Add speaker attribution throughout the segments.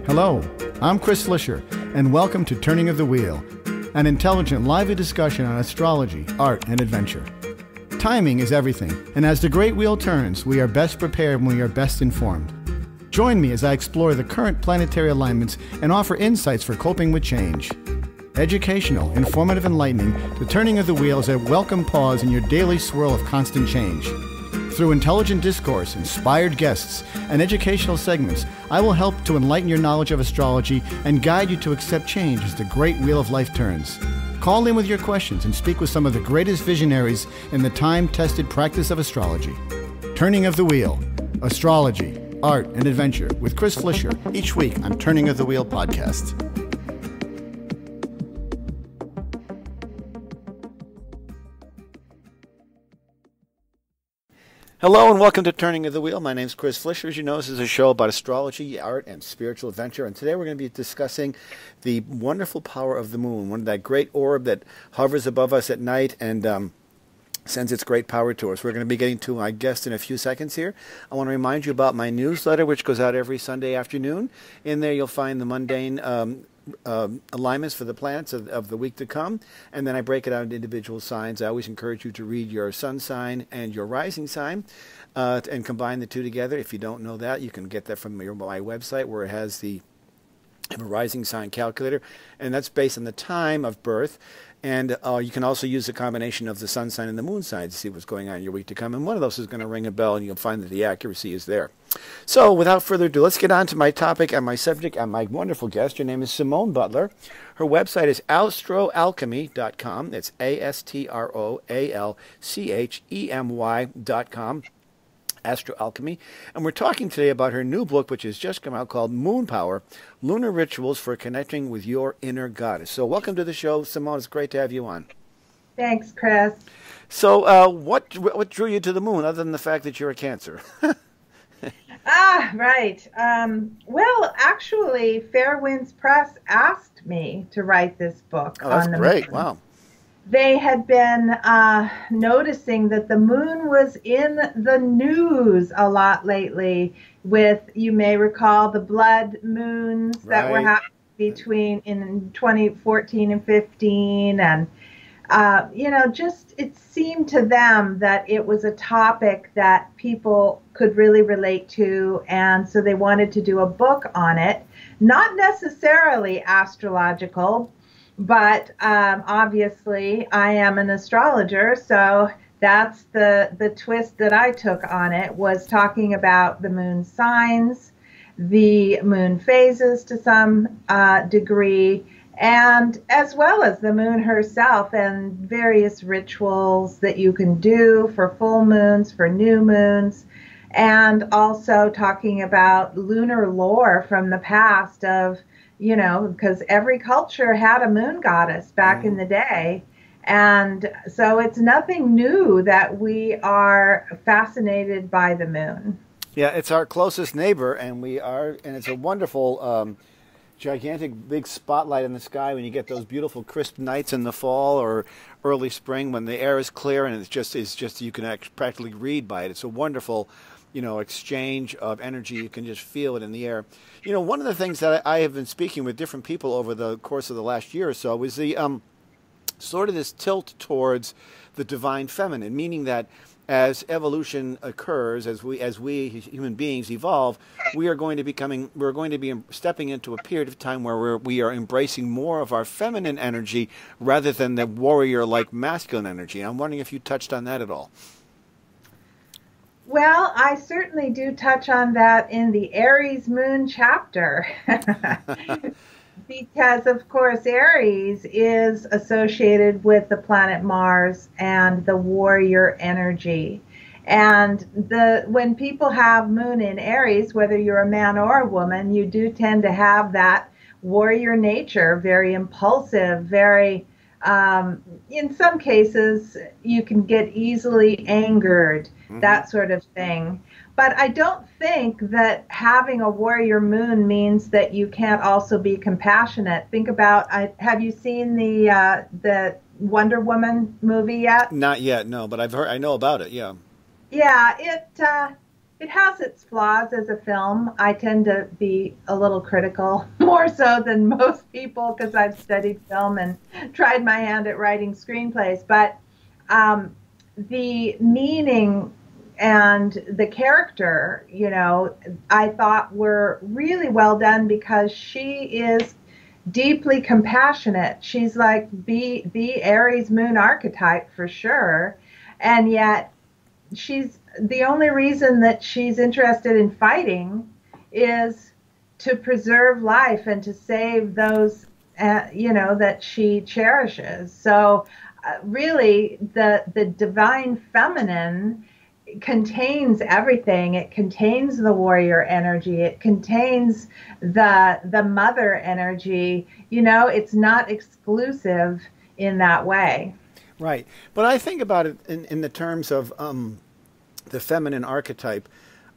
Speaker 1: Hello, I'm Chris Flisher, and welcome to Turning of the Wheel, an intelligent, lively discussion on astrology, art, and adventure. Timing is everything, and as the great wheel turns, we are best prepared when we are best informed. Join me as I explore the current planetary alignments and offer insights for coping with change. Educational, informative, enlightening, the Turning of the Wheel is a welcome pause in your daily swirl of constant change. Through intelligent discourse, inspired guests, and educational segments, I will help to enlighten your knowledge of astrology and guide you to accept change as the great wheel of life turns. Call in with your questions and speak with some of the greatest visionaries in the time-tested practice of astrology. Turning of the Wheel, Astrology, Art, and Adventure with Chris Flisher, each week on Turning of the Wheel podcast. Hello and welcome to Turning of the Wheel. My name is Chris Flisher. As you know, this is a show about astrology, art, and spiritual adventure. And today we're going to be discussing the wonderful power of the moon, one of that great orb that hovers above us at night and sends its great power to us. We're going to be getting to my guest in a few seconds here. I want to remind you about my newsletter, which goes out every Sunday afternoon. In there you'll find the mundane alignments for the planets of the week to come, and then I break it out into individual signs. I always encourage you to read your sun sign and your rising sign and combine the two together. If you don't know that, you can get that from my website, where it has the rising sign calculator, and that's based on the time of birth. And you can also use a combination of the sun sign and the moon sign to see what's going on in your week to come. And one of those is going to ring a bell, and you'll find that the accuracy is there. So without further ado, let's get on to my topic and my subject and my wonderful guest. Her name is Simone Butler. Her website is astroalchemy.com. It's astroalchemy.com. Astroalchemy. And we're talking today about her new book, which has just come out, called Moon Power, Lunar Rituals for Connecting with Your Inner Goddess. So welcome to the show, Simone. It's great to have you on.
Speaker 2: Thanks, Chris.
Speaker 1: So what drew you to the moon, other than the fact that you're a Cancer?
Speaker 2: Right. Well, actually, Fair Winds Press asked me to write this book.
Speaker 1: Oh, that's
Speaker 2: on the
Speaker 1: great.
Speaker 2: moon.
Speaker 1: Wow.
Speaker 2: They had been noticing that the moon was in the news a lot lately with, you may recall, the blood moons that were happening in 2014 and 15. And, just it seemed to them that it was a topic that people could really relate to. And so they wanted to do a book on it, not necessarily astrological, but obviously I am an astrologer, so that's the twist that I took on it, was talking about the moon signs, the moon phases to some degree, and as well as the moon herself and various rituals that you can do for full moons, for new moons, and also talking about lunar lore from the past of, because every culture had a moon goddess back in the day. And so it's nothing new that we are fascinated by the moon.
Speaker 1: Yeah, it's our closest neighbor, and it's a wonderful, gigantic, big spotlight in the sky when you get those beautiful crisp nights in the fall or early spring when the air is clear and it's just you can practically read by it. It's a wonderful exchange of energy. You can just feel it in the air. One of the things that I have been speaking with different people over the course of the last year or so is the sort of this tilt towards the divine feminine, meaning that as evolution occurs, as we human beings evolve, we're going to be stepping into a period of time where we are embracing more of our feminine energy rather than the warrior-like masculine energy. I'm wondering if you touched on that at all.
Speaker 2: Well, I certainly do touch on that in the Aries moon chapter. Because, of course, Aries is associated with the planet Mars and the warrior energy. And when people have moon in Aries, whether you're a man or a woman, you do tend to have that warrior nature, very impulsive, very, in some cases, you can get easily angered, that sort of thing. But I don't think that having a warrior moon means that you can't also be compassionate. Think about, have you seen the Wonder Woman movie yet?
Speaker 1: Not yet, no, but I know about it, yeah.
Speaker 2: Yeah, it has its flaws as a film. I tend to be a little critical, more so than most people, because I've studied film and tried my hand at writing screenplays. But the meaning and the character, you know, I thought were really well done, because she is deeply compassionate. She's like the Aries moon archetype for sure. And yet she's the only reason that she's interested in fighting is to preserve life and to save those, you know, that she cherishes. So really the divine feminine contains everything. It contains the warrior energy. It contains the mother energy. You know, it's not exclusive in that way.
Speaker 1: Right. But I think about it in the terms of the feminine archetype.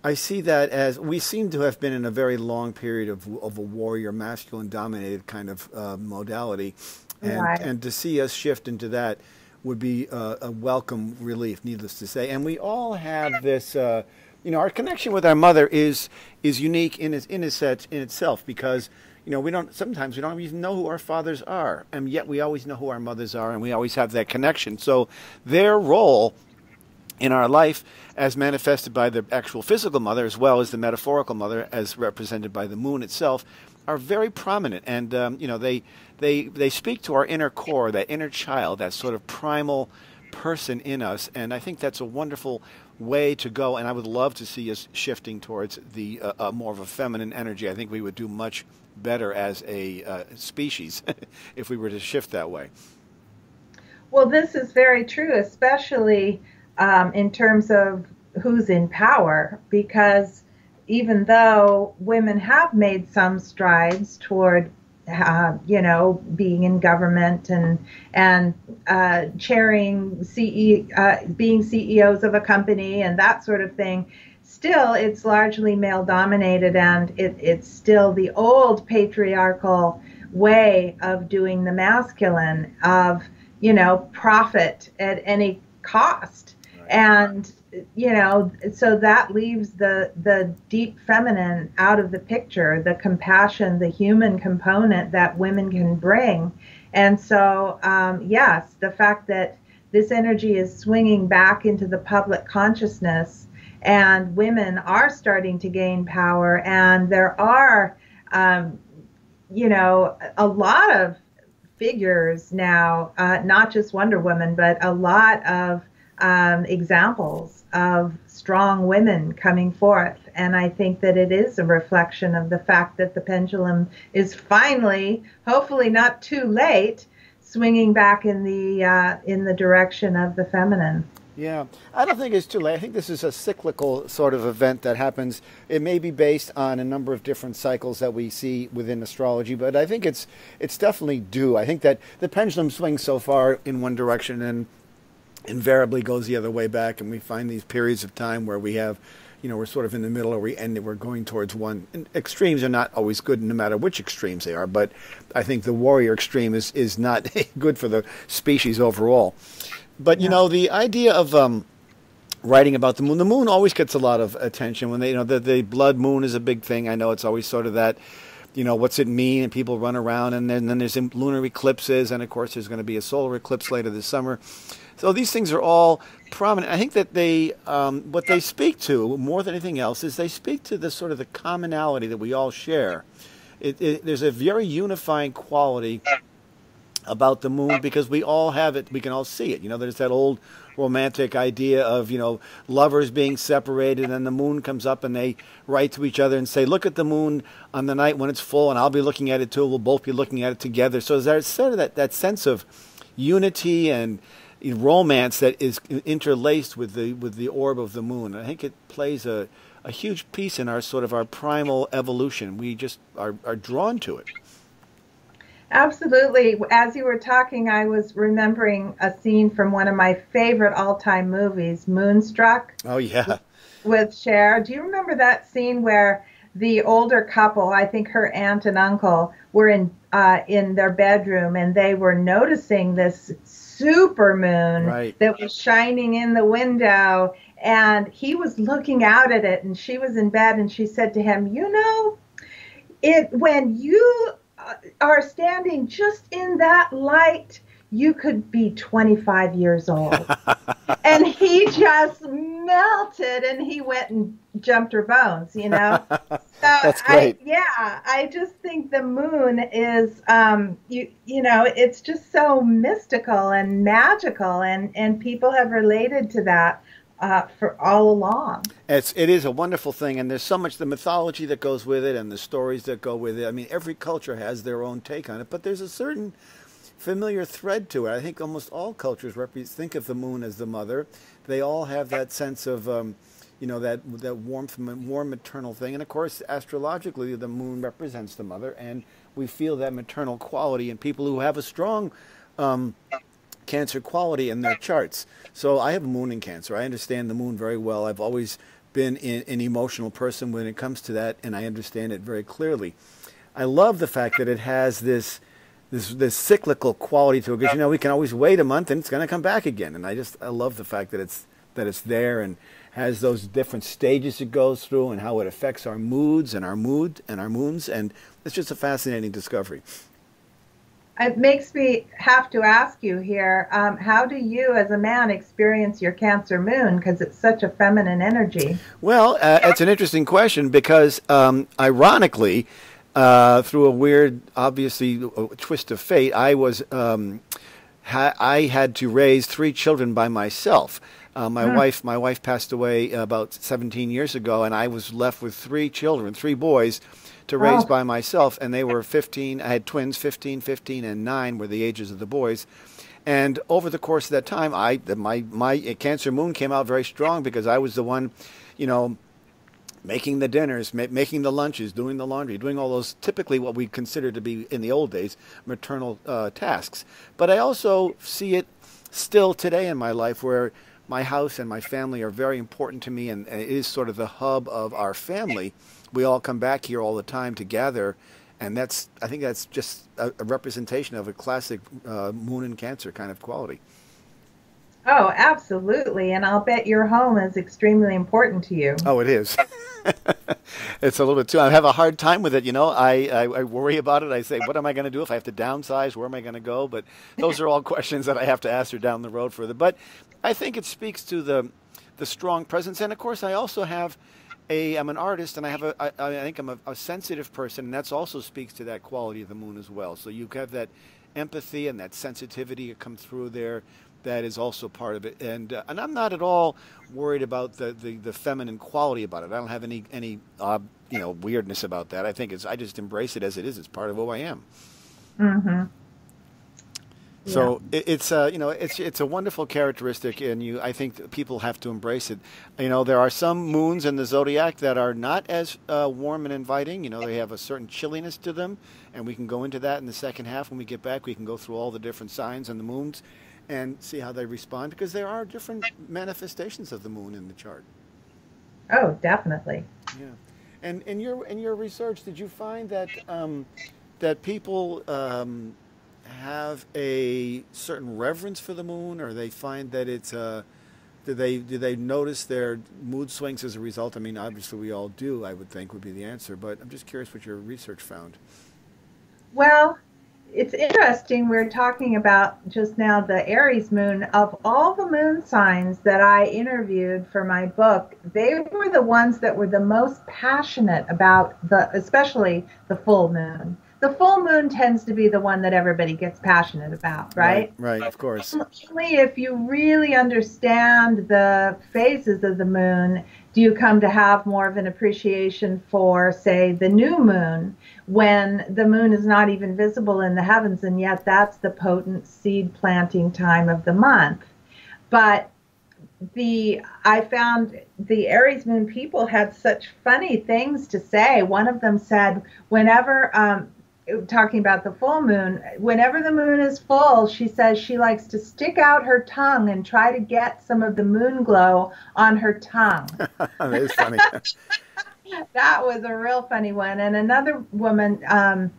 Speaker 1: I see that as we seem to have been in a very long period of a warrior, masculine dominated kind of modality. And,
Speaker 2: Right.
Speaker 1: and to see us shift into that would be a welcome relief, needless to say. And we all have this, you know, our connection with our mother is unique in itself, because, you know, sometimes we don't even know who our fathers are, and yet we always know who our mothers are, and we always have that connection. So their role in our life, as manifested by the actual physical mother as well as the metaphorical mother, as represented by the moon itself, are very prominent. And you know, they speak to our inner core, that inner child, that sort of primal person in us. And I think that's a wonderful way to go. And I would love to see us shifting towards the more of a feminine energy. I think we would do much better as a species if we were to shift that way.
Speaker 2: Well, this is very true, especially in terms of who's in power, because even though women have made some strides toward, you know, being in government and chairing being CEOs of a company and that sort of thing, still it's largely male dominated, and it's still the old patriarchal way of doing the masculine, of, you know, profit at any cost. And, you know, so that leaves the deep feminine out of the picture, the compassion, the human component that women can bring. And so, yes, the fact that this energy is swinging back into the public consciousness, and women are starting to gain power, and there are, you know, a lot of figures now, not just Wonder Woman, but a lot of examples of strong women coming forth. And I think that it is a reflection of the fact that the pendulum is finally, hopefully not too late, swinging back in the direction of the feminine.
Speaker 1: Yeah, I don't think it's too late. I think this is a cyclical sort of event that happens. It may be based on a number of different cycles that we see within astrology, but I think it's definitely due. I think that the pendulum swings so far in one direction and invariably goes the other way back, and we find these periods of time where we have, you know, we're sort of in the middle, or we're going towards one. And extremes are not always good, no matter which extremes they are, but I think the warrior extreme is not good for the species overall. But, you know, the idea of writing about the moon always gets a lot of attention. When they, you know, the blood moon is a big thing. I know it's always sort of that, you know, what's it mean? And people run around, and then there's lunar eclipses, and of course there's going to be a solar eclipse later this summer. So these things are all prominent. I think that they, what they speak to more than anything else is they speak to the sort of the commonality that we all share. There's a very unifying quality about the moon, because we all have it. We can all see it. You know, there's that old romantic idea of, you know, lovers being separated, and the moon comes up and they write to each other and say, look at the moon on the night when it's full, and I'll be looking at it too. We'll both be looking at it together. So there's sort of that sense of unity and romance that is interlaced with the orb of the moon. I think it plays a huge piece in our sort of our primal evolution. We just are drawn to it.
Speaker 2: Absolutely. As you were talking, I was remembering a scene from one of my favorite all-time movies, Moonstruck.
Speaker 1: Oh, yeah.
Speaker 2: With Cher. Do you remember that scene where the older couple, I think her aunt and uncle, were in their bedroom, and they were noticing this super moon that was shining in the window, And he was looking out at it, and she was in bed, and she said to him, you know, it when you are standing just in that light, you could be 25 years old. And he just melted, and he went and jumped her bones, you know. So
Speaker 1: That's great.
Speaker 2: I just think the moon is, you know, it's just so mystical and magical, and people have related to that for all along.
Speaker 1: It is a wonderful thing, and there's so much the mythology that goes with it and the stories that go with it. I mean, every culture has their own take on it, but there's a certain familiar thread to it. I think almost all cultures think of the moon as the mother. They all have that sense of, you know, that warmth, warm maternal thing. And of course, astrologically, the moon represents the mother, and we feel that maternal quality in people who have a strong Cancer quality in their charts. So I have a moon in Cancer. I understand the moon very well. I've always been an emotional person when it comes to that, and I understand it very clearly. I love the fact that it has this cyclical quality to it, because you know we can always wait a month and it's going to come back again. And I love the fact that it's there and has those different stages it goes through and how it affects our moods and our moons, and it's just a fascinating discovery.
Speaker 2: It makes me have to ask you here, how do you as a man experience your Cancer moon, because it's such a feminine energy?
Speaker 1: Well, it's an interesting question because ironically, through a weird, obviously, twist of fate, I had to raise 3 children by myself. My wife passed away about 17 years ago, and I was left with 3 children, 3 boys, to raise by myself, and they were 15. I had twins, 15, and 9 were the ages of the boys. And over the course of that time, my Cancer moon came out very strong because I was the one, you know, making the dinners, making the lunches, doing the laundry, doing all those typically what we consider to be, in the old days, maternal tasks. But I also see it still today in my life where my house and my family are very important to me, and it is sort of the hub of our family. We all come back here all the time to gather, and I think that's just a representation of a classic moon in Cancer kind of quality.
Speaker 2: Oh, absolutely. And I'll bet your home is extremely important to you.
Speaker 1: Oh, it is. It's a little bit too. I have a hard time with it. You know, I worry about it. I say, what am I going to do if I have to downsize? Where am I going to go? But those are all questions that I have to ask her down the road further. But I think it speaks to the strong presence. And of course, I also have I'm an artist, and I think I'm a sensitive person, and that also speaks to that quality of the moon as well. So you have that empathy and that sensitivity that comes through there. That is also part of it, and I'm not at all worried about the feminine quality about it. I don't have any you know, weirdness about that. I think I just embrace it as it is. It's part of who I am.
Speaker 2: Mm-hmm.
Speaker 1: So it's you know, it's a wonderful characteristic, and I think that people have to embrace it. You know, there are some moons in the zodiac that are not as warm and inviting. You know, they have a certain chilliness to them, and we can go into that in the second half when we get back. We can go through all the different signs and the moons and see how they respond, because there are different manifestations of the moon in the chart.
Speaker 2: Oh, definitely.
Speaker 1: Yeah, and in your research, did you find that that people have a certain reverence for the moon, or they find that it's do they notice their mood swings as a result? I mean, obviously we all do, I would think would be the answer, but I'm just curious what your research found.
Speaker 2: Well, it's interesting. We're talking about just now the Aries moon. Of all the moon signs that I interviewed for my book, they were the ones that were the most passionate about especially the full moon. The full moon tends to be the one that everybody gets passionate about, right?
Speaker 1: Right, of course.
Speaker 2: Only if you really understand the phases of the moon do you come to have more of an appreciation for, say, the new moon, when the moon is not even visible in the heavens, and yet that's the potent seed planting time of the month. But I found the Aries moon people had such funny things to say. One of them said, whenever talking about the full moon, whenever the moon is full, she says she likes to stick out her tongue and try to get some of the moon glow on her tongue.
Speaker 1: That is funny.
Speaker 2: That was a real funny one. And another woman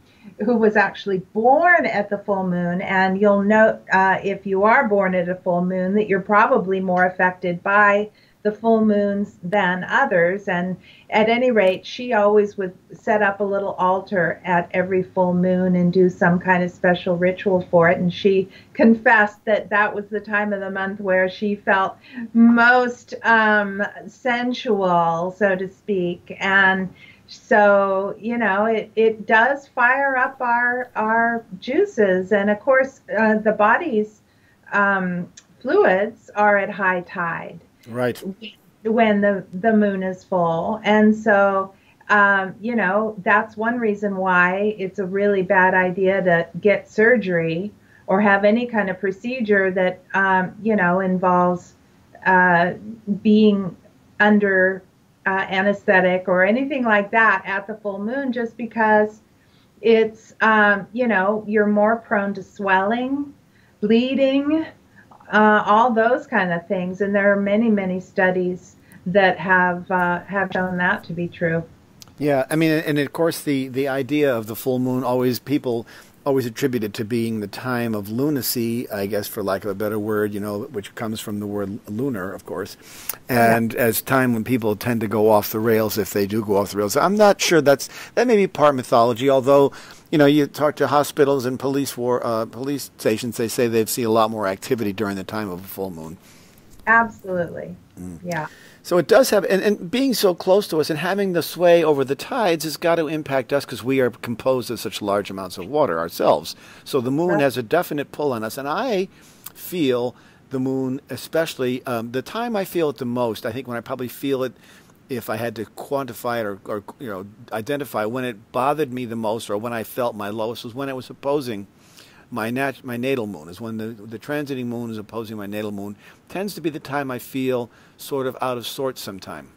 Speaker 2: who was actually born at the full moon, and you'll note if you are born at a full moon that you're probably more affected by the full moons than others. And at any rate, she always would set up a little altar at every full moon and do some kind of special ritual for it. And she confessed that that was the time of the month where she felt most sensual, so to speak. And so, you know, it does fire up our juices. And of course, the body's fluids are at high tide.
Speaker 1: Right.
Speaker 2: When the moon is full. And so, you know, that's one reason why it's a really bad idea to get surgery or have any kind of procedure that, you know, involves being under anesthetic or anything like that at the full moon, just because it's, you know, you're more prone to swelling, bleeding, all those kind of things. And there are many, many studies that have shown that to be true.
Speaker 1: Yeah, I mean, and of course the idea of the full moon, people always attributed to being the time of lunacy, I guess, for lack of a better word, you know, which comes from the word lunar, of course, and as time when people tend to go off the rails, if they do go off the rails. I'm not sure that may be part mythology, although, you know, you talk to hospitals and police stations, they say they've seen a lot more activity during the time of a full moon.
Speaker 2: Absolutely. Yeah.
Speaker 1: So it does have, and being so close to us and having the sway over the tides has got to impact us because we are composed of such large amounts of water ourselves. So the moon has a definite pull on us. And I feel the moon, especially, the time I feel it the most, I think when I probably feel it, if I had to quantify it or you know, identify when it bothered me the most or when I felt my lowest, was when I was opposing my natal moon. Is when the transiting moon is opposing my natal moon. Tends to be the time I feel sort of out of sorts sometime.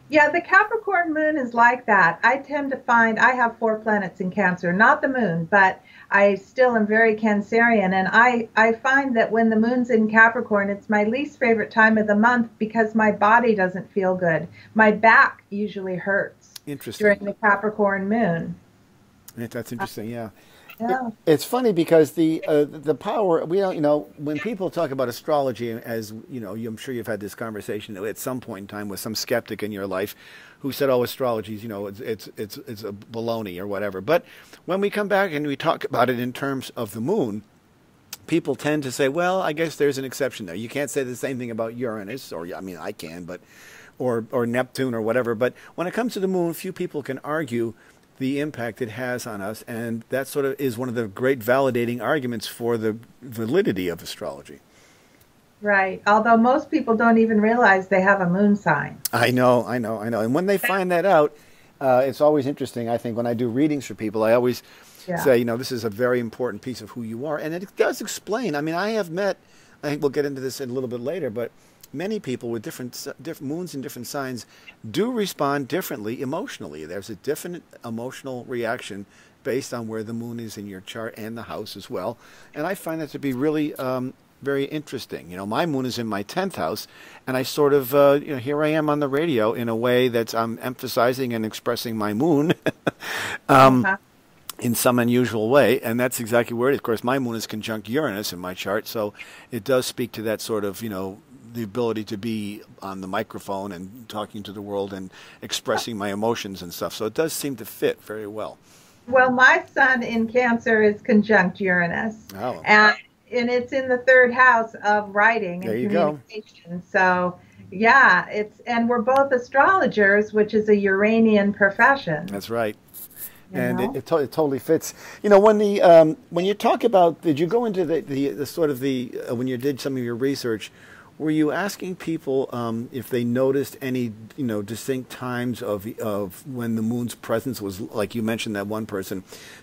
Speaker 2: Yeah, the Capricorn moon is like that. I tend to find I have 4 planets in Cancer, not the moon, but I still am very Cancerian. And I find that when the moon's in Capricorn, it's my least favorite time of the month because my body doesn't feel good. My back usually hurts during the Capricorn moon.
Speaker 1: That's interesting, yeah.
Speaker 2: Yeah.
Speaker 1: It's funny because the power, we don't, you know, when people talk about astrology, as you know, I'm sure you've had this conversation at some point in time with some skeptic in your life who said, "Oh, astrology, you know, it's a baloney or whatever." But when we come back and we talk about it in terms of the moon, people tend to say, "Well, I guess there's an exception there. You can't say the same thing about Uranus, or I mean, I can, but or Neptune or whatever." But when it comes to the moon, few people can argue the impact it has on us, and that sort of is one of the great validating arguments for the validity of astrology.
Speaker 2: Right. Although most people don't even realize they have a moon sign.
Speaker 1: I know. And when they find that out, it's always interesting. I think when I do readings for people, I always say, you know, this is a very important piece of who you are, and it does explain. I mean, I have met, I think we'll get into this a little bit later, but many people with different moons and different signs do respond differently emotionally. There's a different emotional reaction based on where the moon is in your chart and the house as well. And I find that to be really very interesting. You know, my moon is in my 10th house, and I sort of, you know, here I am on the radio in a way that I'm emphasizing and expressing my moon in some unusual way, and that's exactly where it is. Of course, my moon is conjunct Uranus in my chart, so it does speak to that sort of, you know, the ability to be on the microphone and talking to the world and expressing my emotions and stuff. So it does seem to fit very well.
Speaker 2: Well, my sun in Cancer is conjunct Uranus.
Speaker 1: Oh.
Speaker 2: And it's in the 3rd house of writing and communication. So, yeah, and we're both astrologers, which is a Uranian profession.
Speaker 1: That's right. And it totally fits. You know, when you talk about, did you go into the sort of when you did some of your research, were you asking people if they noticed any, you know, distinct times of when the moon's presence was, like you mentioned that one person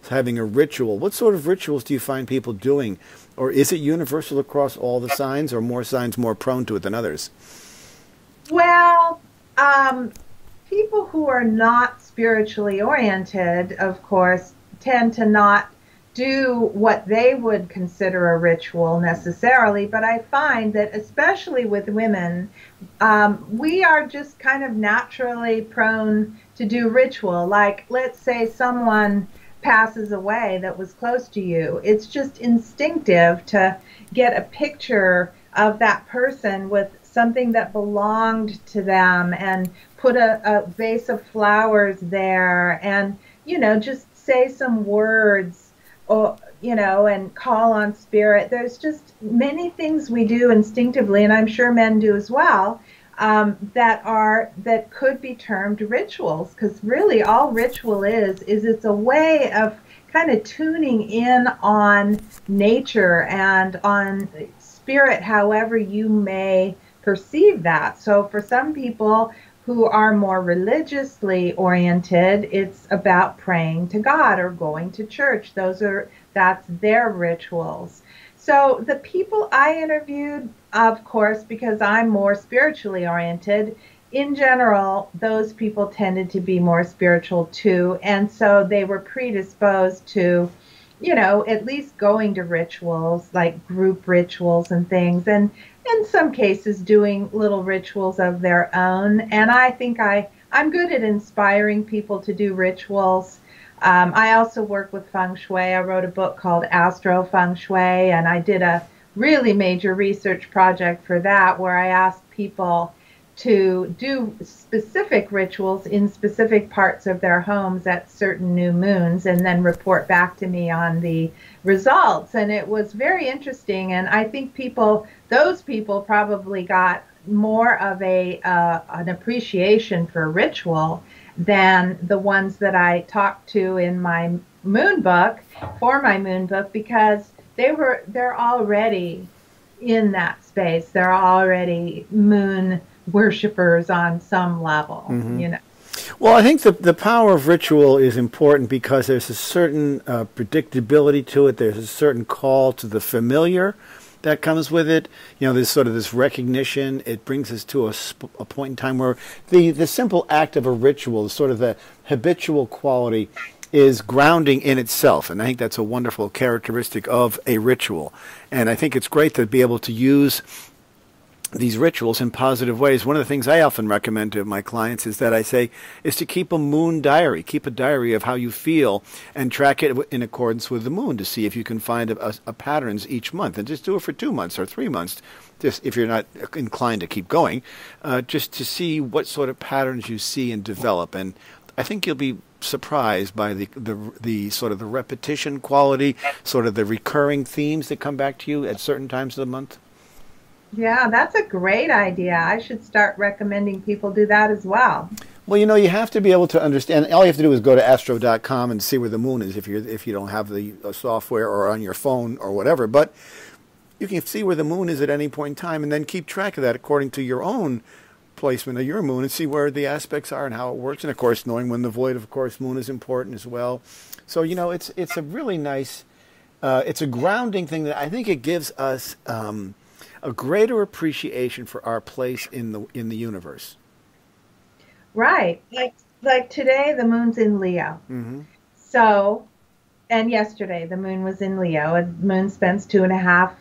Speaker 1: having a ritual? What sort of rituals do you find people doing? Or is it universal across all the signs, or more signs more prone to it than others?
Speaker 2: Well, people who are not spiritually oriented, of course, tend to not do what they would consider a ritual necessarily, but I find that especially with women, we are just kind of naturally prone to do ritual. Like, let's say someone passes away that was close to you. It's just instinctive to get a picture of that person with something that belonged to them, and put a vase of flowers there, and, just say some words, or, and call on spirit. There's just many things we do instinctively, and I'm sure men do as well, that could be termed rituals, because really all ritual is it's a way of kind of tuning in on nature and on spirit, however you may perceive that. So for some people who are more religiously oriented, it's about praying to God or going to church. That's their rituals. So the people I interviewed, of course, because I'm more spiritually oriented, in general, those people tended to be more spiritual too. And so they were predisposed to, at least going to rituals, like group rituals and things. And in some cases, doing little rituals of their own. And I think I'm good at inspiring people to do rituals. I also work with feng shui. I wrote a book called Astro Feng Shui, and I did a really major research project for that, where I asked people to do specific rituals in specific parts of their homes at certain new moons, and then report back to me on the results. And it was very interesting, and I think those people probably got more of an appreciation for ritual than the ones that I talked to in my moon book, because they're already in that space. They're already moon worshipers on some level,
Speaker 1: Well, I think the power of ritual is important because there's a certain predictability to it. There's a certain call to the familiar that comes with it. There's sort of this recognition. It brings us to a point in time where the simple act of a ritual, sort of the habitual quality, is grounding in itself. And I think that's a wonderful characteristic of a ritual. And I think it's great to be able to use these rituals in positive ways. One of the things I often recommend to my clients is to keep a moon diary. Keep a diary of how you feel and track it in accordance with the moon to see if you can find a patterns each month. And just do it for 2 months or 3 months, just if you're not inclined to keep going, just to see what sort of patterns you see and develop. And I think you'll be surprised by the sort of the repetition quality, sort of the recurring themes that come back to you at certain times of the month.
Speaker 2: Yeah, that's a great idea. I should start recommending people do that as well.
Speaker 1: Well, you have to be able to understand. All you have to do is go to astro.com and see where the moon is if you don't have the software or on your phone or whatever. But you can see where the moon is at any point in time and then keep track of that according to your own placement of your moon and see where the aspects are and how it works. And, of course, knowing when the void, of course, moon is important as well. So, it's a really nice, it's a grounding thing that I think it gives us a greater appreciation for our place in the universe.
Speaker 2: Right. Like today, the moon's in Leo.
Speaker 1: Mm-hmm.
Speaker 2: So, and yesterday, the moon was in Leo. A moon spends 2.5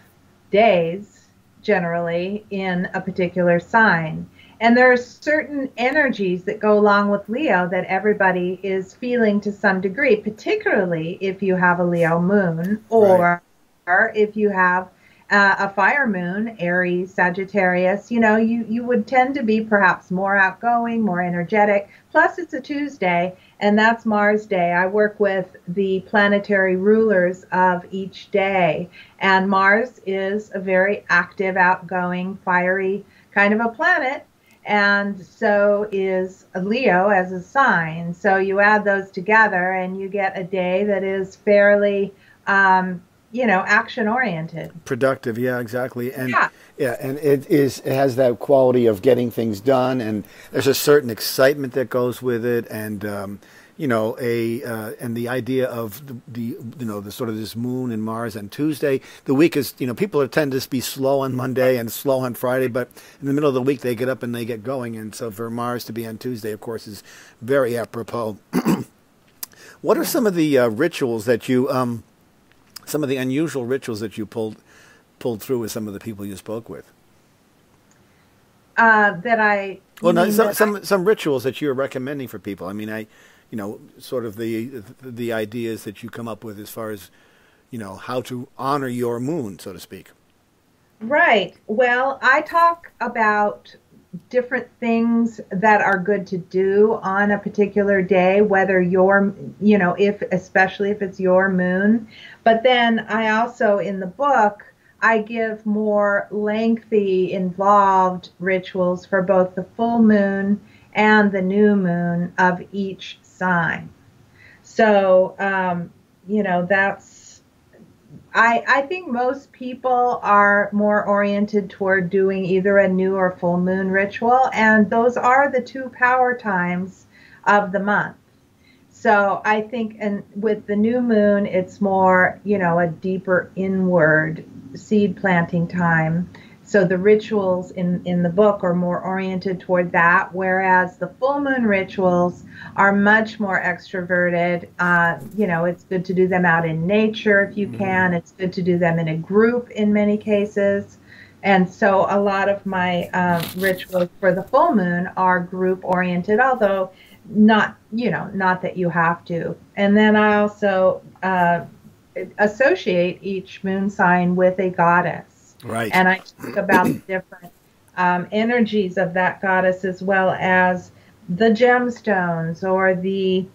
Speaker 2: days, generally, in a particular sign. And there are certain energies that go along with Leo that everybody is feeling to some degree, particularly if you have a Leo moon, or if you have a fire moon, Aries, Sagittarius. You would tend to be perhaps more outgoing, more energetic. Plus, it's a Tuesday, and that's Mars Day. I work with the planetary rulers of each day, and Mars is a very active, outgoing, fiery kind of a planet. And so is Leo as a sign. So you add those together and you get a day that is fairly, action-oriented. Productive,
Speaker 1: yeah, exactly. And and it has that quality of getting things done, and there's a certain excitement that goes with it, and and the idea of the sort of this moon and Mars on Tuesday. The week is, people tend to be slow on Monday and slow on Friday, but in the middle of the week they get up and they get going, and so for Mars to be on Tuesday, of course, is very apropos. What are some of the rituals that you some of the unusual rituals that you pulled through with some of the people you spoke with? Some rituals that you're recommending for people. I mean, sort of the ideas that you come up with as far as, how to honor your moon, so to speak.
Speaker 2: Right. Well, I talk about different things that are good to do on a particular day, whether your, if, especially if it's your moon. But then I also, in the book, I give more lengthy, involved rituals for both the full moon and the new moon of each sign. So, that's I think most people are more oriented toward doing either a new or full moon ritual, and those are the two power times of the month. So I think, and with the new moon, it's more, a deeper inward seed planting time. So the rituals in the book are more oriented toward that, whereas the full moon rituals are much more extroverted. It's good to do them out in nature if you can. It's good to do them in a group in many cases. And so a lot of my rituals for the full moon are group oriented, although not that you have to. And then I also associate each moon sign with a goddess.
Speaker 1: Right.
Speaker 2: And I talk about the different energies of that goddess, as well as the gemstones or the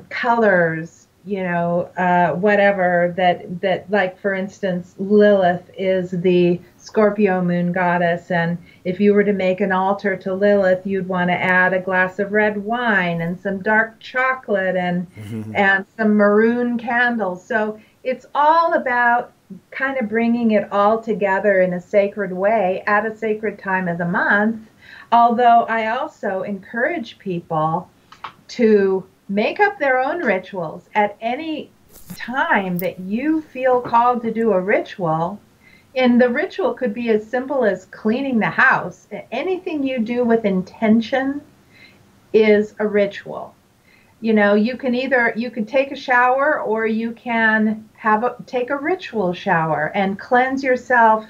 Speaker 2: colors, whatever that, like, for instance, Lilith is the Scorpio moon goddess. And if you were to make an altar to Lilith, you'd want to add a glass of red wine and some dark chocolate and some maroon candles. So it's all about kind of bringing it all together in a sacred way at a sacred time of the month. Although I also encourage people to make up their own rituals at any time that you feel called to do a ritual. And the ritual could be as simple as cleaning the house. Anything you do with intention is a ritual. You can take a shower, or you can take a ritual shower and cleanse yourself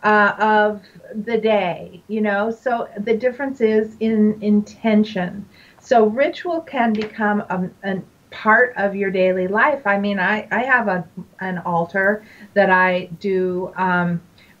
Speaker 2: of the day, so the difference is in intention. So ritual can become a part of your daily life. I mean, I have an altar that I do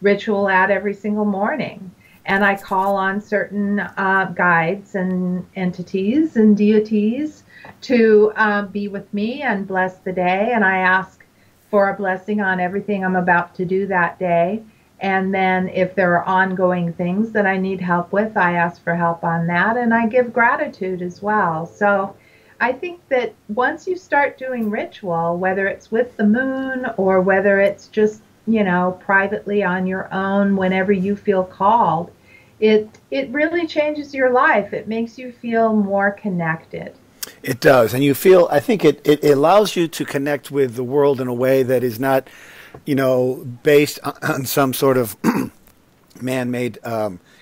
Speaker 2: ritual at every single morning. And I call on certain guides and entities and deities to be with me and bless the day. And I ask for a blessing on everything I'm about to do that day. And then if there are ongoing things that I need help with, I ask for help on that. And I give gratitude as well. So I think that once you start doing ritual, whether it's with the moon or whether it's just, privately on your own whenever you feel called, it really changes your life. It makes you feel more connected.
Speaker 1: It does. And you feel, I think it allows you to connect with the world in a way that is not, based on some sort of man-made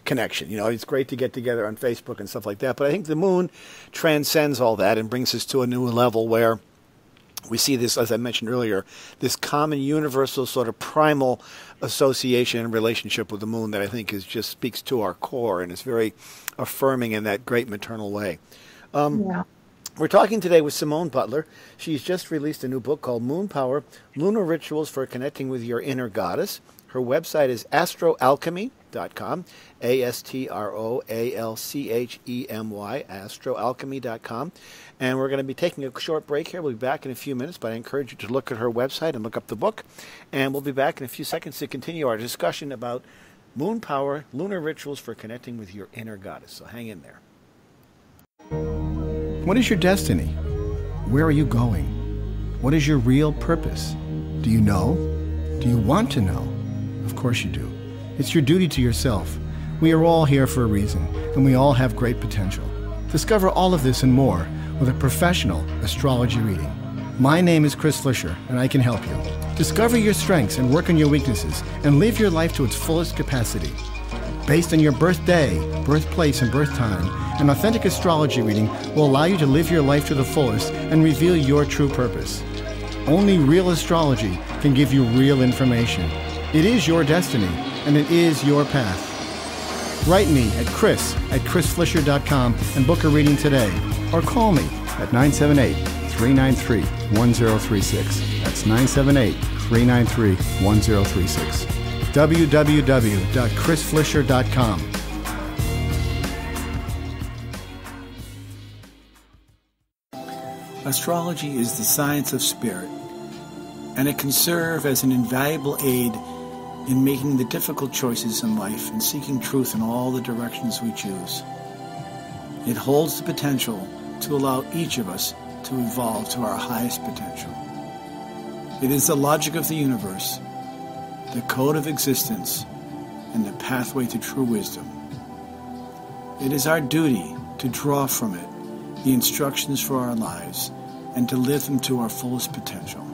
Speaker 1: connection. It's great to get together on Facebook and stuff like that. But I think the moon transcends all that and brings us to a new level where we see this, as I mentioned earlier, this common universal sort of primal association and relationship with the moon that I think just speaks to our core and is very affirming in that great maternal way.
Speaker 2: Yeah.
Speaker 1: We're talking today with Simone Butler. She's just released a new book called Moon Power, Lunar Rituals for Connecting with Your Inner Goddess. Her website is astroalchemy.com, astroalchemy, astroalchemy.com. And we're going to be taking a short break here. We'll be back in a few minutes, but I encourage you to look at her website and look up the book. And we'll be back in a few seconds to continue our discussion about Moon Power, Lunar Rituals for Connecting with Your Inner Goddess. So hang in there.
Speaker 3: What is your destiny? Where are you going? What is your real purpose? Do you know? Do you want to know? Of course you do. It's your duty to yourself. We are all here for a reason, and we all have great potential. Discover all of this and more with a professional astrology reading. My name is Chris Flisher, and I can help you. Discover your strengths and work on your weaknesses, and live your life to its fullest capacity. Based on your birthday, birthplace, and birth time, an authentic astrology reading will allow you to live your life to the fullest and reveal your true purpose. Only real astrology can give you real information. It is your destiny, and it is your path. Write me at chris@chrisflisher.com and book a reading today, or call me at 978-393-1036. That's 978-393-1036. www.chrisflisher.com.
Speaker 4: Astrology is the science of spirit, and it can serve as an invaluable aid in making the difficult choices in life and seeking truth in all the directions we choose. It holds the potential to allow each of us to evolve to our highest potential. It is the logic of the universe, the code of existence, and the pathway to true wisdom. It is our duty to draw from it the instructions for our lives and to live them to our fullest potential.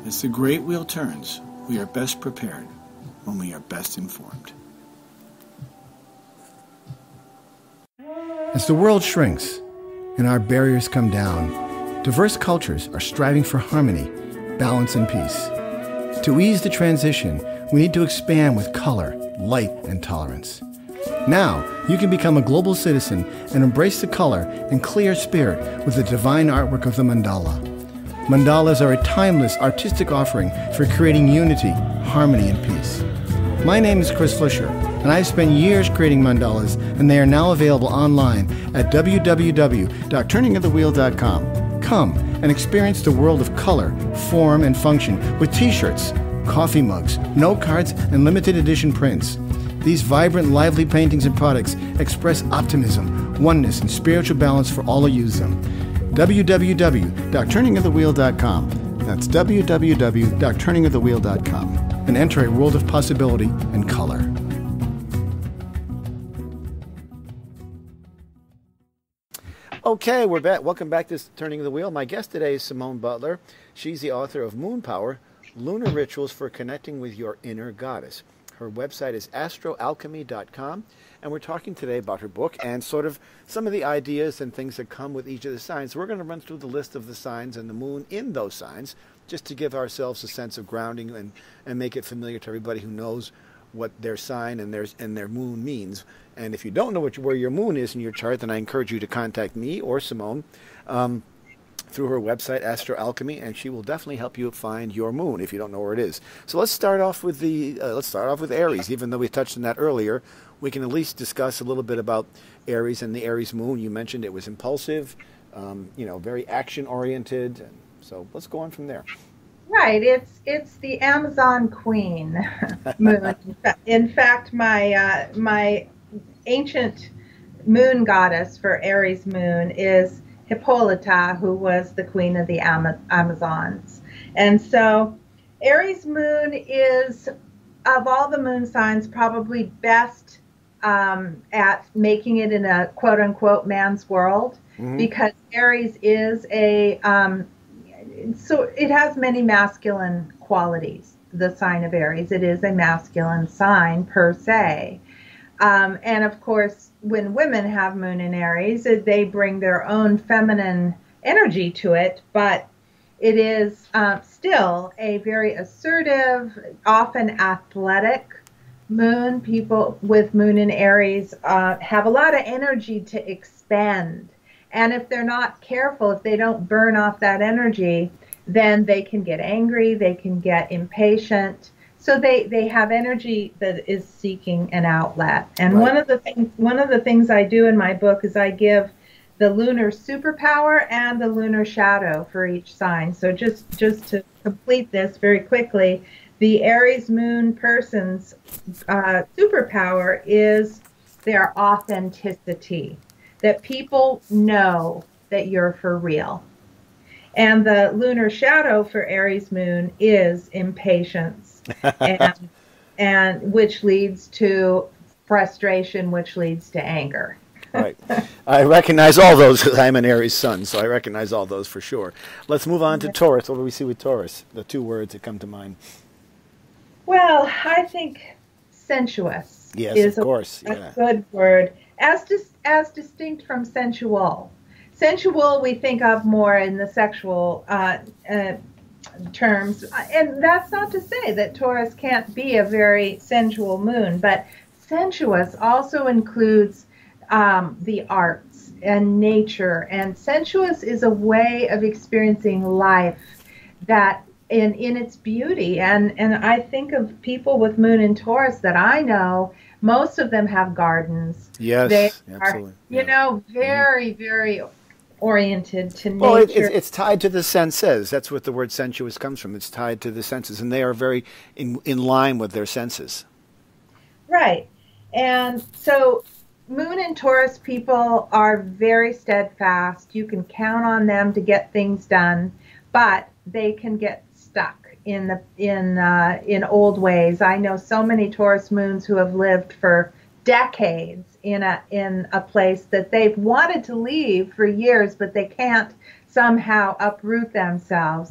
Speaker 4: As the great wheel turns, we are best prepared when we are best informed.
Speaker 3: As the world shrinks and our barriers come down, diverse cultures are striving for harmony, balance, and peace. To ease the transition, we need to expand with color, light, and tolerance. Now, you can become a global citizen and embrace the color and clear spirit with the divine artwork of the mandala. Mandalas are a timeless artistic offering for creating unity, harmony, and peace. My name is Chris Flisher, and I've spent years creating mandalas, and they are now available online at www.turningofthewheel.com. Come and experience the world of color, form, and function with t-shirts, coffee mugs, note cards, and limited edition prints. These vibrant, lively paintings and products express optimism, oneness, and spiritual balance for all who use them. www.turningofthewheel.com. That's www.turningofthewheel.com. And enter a world of possibility and color.
Speaker 1: Okay, we're back. Welcome back to Turning of the Wheel. My guest today is Simone Butler. She's the author of Moon Power, Lunar Rituals for Connecting with Your Inner Goddess. Her website is astroalchemy.com, and we're talking today about her book and sort of some of the ideas and things that come with each of the signs. We're going to run through the list of the signs and the moon in those signs, just to give ourselves a sense of grounding and make it familiar to everybody who knows what their sign and their moon means. And if you don't know where your moon is in your chart, then I encourage you to contact me or Simone through her website, Astro Alchemy, and she will definitely help you find your moon if you don't know where it is. So let's start off with Aries. Even though we touched on that earlier, we can at least discuss a little bit about Aries and the Aries moon. You mentioned it was impulsive, very action oriented. So let's go on from there.
Speaker 2: Right, it's the Amazon Queen moon. In fact, my ancient moon goddess for Aries moon is Hippolyta, who was the queen of the Amazons. And so Aries moon is, of all the moon signs, probably best at making it in a quote-unquote man's world, because Aries is so it has many masculine qualities, the sign of Aries. It is a masculine sign per se. And of course, when women have moon in Aries, they bring their own feminine energy to it, but it is still a very assertive, often athletic moon. People with moon in Aries have a lot of energy to expend. And if they're not careful, if they don't burn off that energy, then they can get angry, they can get impatient. So they have energy that is seeking an outlet. And
Speaker 1: right.
Speaker 2: one of the things I do in my book is I give the lunar superpower and the lunar shadow for each sign. So just to complete this very quickly, the Aries moon person's superpower is their authenticity, that people know that you're for real. And the lunar shadow for Aries moon is impatience, and which leads to frustration, which leads to anger.
Speaker 1: Right. I recognize all those because I'm an Aries sun, so I recognize all those for sure. Let's move on to Taurus. What do we see with Taurus? The two words that come to mind.
Speaker 2: Well, I think sensuous is
Speaker 1: of course.
Speaker 2: a good word, as distinct from sensual. Sensual we think of more in the sexual terms, and that's not to say that Taurus can't be a very sensual moon, but sensuous also includes the arts and nature, and sensuous is a way of experiencing life that in its beauty. And I think of people with moon in Taurus that I know, most of them have gardens.
Speaker 1: Yes,
Speaker 2: they
Speaker 1: absolutely.
Speaker 2: are, you know, very, very oriented to
Speaker 1: Well,
Speaker 2: nature.
Speaker 1: it's tied to the senses. That's what the word sensuous comes from. It's tied to the senses, and they are very in line with their senses.
Speaker 2: Right. And so moon and Taurus people are very steadfast. You can count on them to get things done, but they can get stuck in old ways. I know so many Taurus moons who have lived for decades in a place that they've wanted to leave for years, but they can't somehow uproot themselves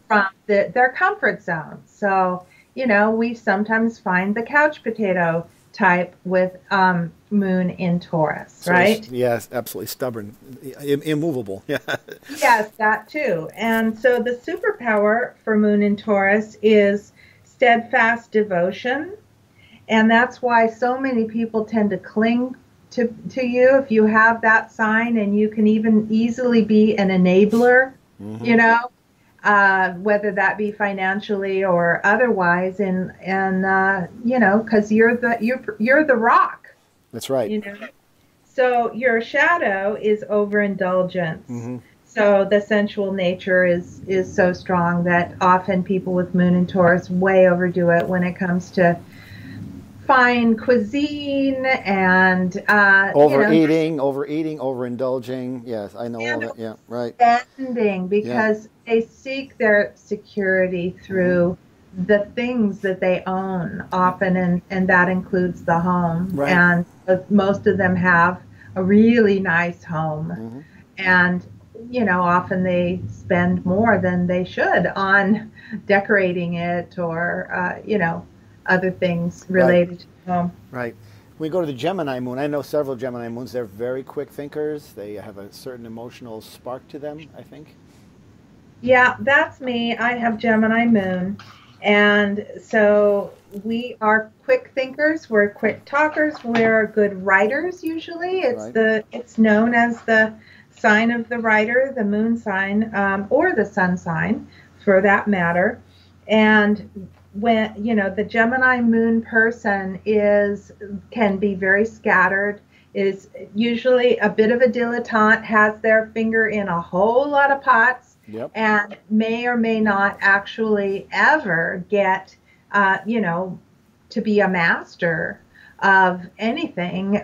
Speaker 2: from their comfort zone. So, you know, we sometimes find the couch potato type with moon in Taurus, right?
Speaker 1: Yes, absolutely stubborn, immovable. Yeah.
Speaker 2: Yes, that too. And so the superpower for moon in Taurus is steadfast devotion. And that's why so many people tend to cling to you if you have that sign, and you can even easily be an enabler, you know, whether that be financially or otherwise, and you know, because you're the rock.
Speaker 1: That's right.
Speaker 2: You know, so your shadow is overindulgence. So the sensual nature is so strong that often people with moon and Taurus way overdo it when it comes to fine cuisine and
Speaker 1: overeating, overindulging. Yes, I know all that. Yeah, right.
Speaker 2: Spending, because they seek their security through the things that they own often, and that includes the home.
Speaker 1: Right.
Speaker 2: And most of them have a really nice home, and you know, often they spend more than they should on decorating it or you know, other things related to home.
Speaker 1: Right. We go to the Gemini moon. I know several Gemini moons. They're very quick thinkers. They have a certain emotional spark to them, I think.
Speaker 2: Yeah, that's me. I have Gemini moon. And so we are quick thinkers. We're quick talkers. We're good writers usually. It's known as the sign of the writer, the moon sign, or the sun sign for that matter. And when, you know, the Gemini moon person can be very scattered, is usually a bit of a dilettante, has their finger in a whole lot of pots, and may or may not actually ever get, you know, to be a master of anything,